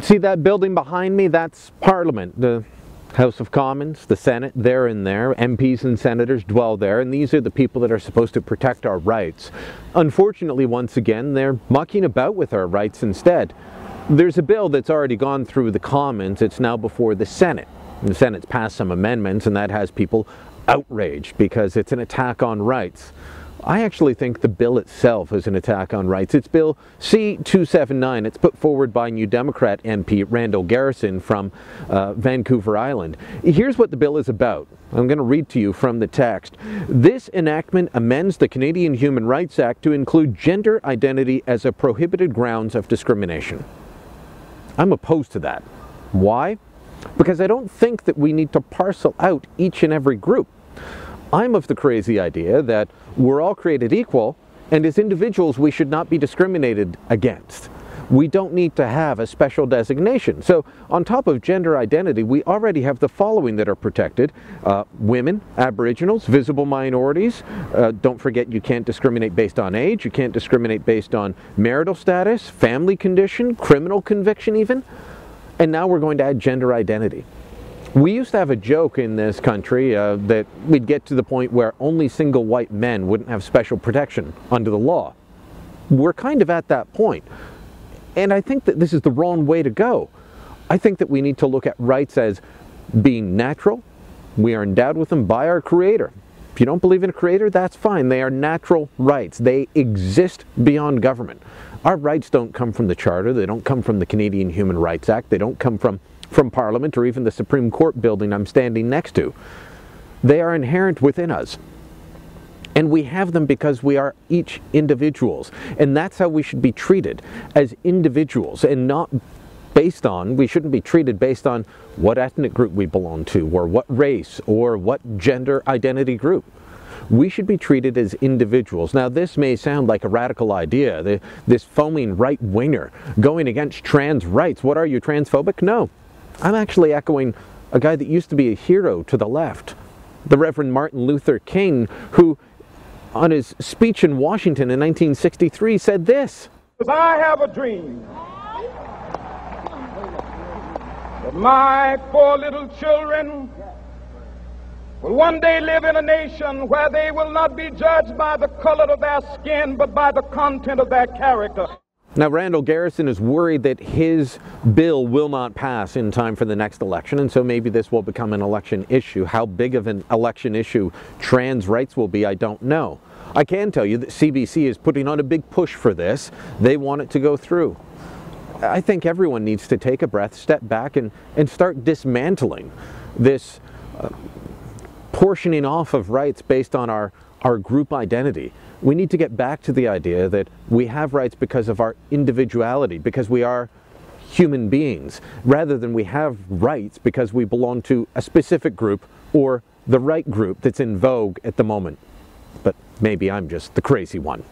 See that building behind me? That's Parliament, the House of Commons, the Senate. They're in there. MPs and senators dwell there, and these are the people that are supposed to protect our rights. Unfortunately, once again, they're mucking about with our rights instead. There's a bill that's already gone through the Commons. It's now before the Senate. And the Senate's passed some amendments, and that has people outraged because it's an attack on rights. I actually think the bill itself is an attack on rights. It's Bill C-279. It's put forward by New Democrat MP Randall Garrison from Vancouver Island. Here's what the bill is about. I'm going to read to you from the text. This enactment amends the Canadian Human Rights Act to include gender identity as a prohibited grounds of discrimination. I'm opposed to that. Why? Because I don't think that we need to parcel out each and every group. I'm of the crazy idea that we're all created equal, and as individuals we should not be discriminated against. We don't need to have a special designation. So on top of gender identity, we already have the following that are protected. Women, Aboriginals, visible minorities. Don't forget you can't discriminate based on age. You can't discriminate based on marital status, family condition, criminal conviction even. And now we're going to add gender identity. We used to have a joke in this country that we'd get to the point where only single white men wouldn't have special protection under the law. We're kind of at that point. And I think that this is the wrong way to go. I think that we need to look at rights as being natural. We are endowed with them by our Creator. If you don't believe in a Creator, that's fine. They are natural rights. They exist beyond government. Our rights don't come from the Charter. They don't come from the Canadian Human Rights Act. They don't come from Parliament or even the Supreme Court building I'm standing next to. They are inherent within us. And we have them because we are each individuals. And that's how we should be treated, as individuals, and not based on, we shouldn't be treated based on what ethnic group we belong to, or what race, or what gender identity group. We should be treated as individuals. Now this may sound like a radical idea, this foaming right-winger going against trans rights. What are you, transphobic? No. I'm actually echoing a guy that used to be a hero to the left, the Reverend Martin Luther King, who on his speech in Washington in 1963 said this. I have a dream that my 4 little children will one day live in a nation where they will not be judged by the color of their skin, but by the content of their character. Now, Randall Garrison is worried that his bill will not pass in time for the next election, and so maybe this will become an election issue. How big of an election issue trans rights will be, I don't know. I can tell you that CBC is putting on a big push for this. They want it to go through. I think everyone needs to take a breath, step back, and start dismantling this portioning off of rights based on our group identity. We need to get back to the idea that we have rights because of our individuality, because we are human beings, rather than we have rights because we belong to a specific group or the right group that's in vogue at the moment. But maybe I'm just the crazy one.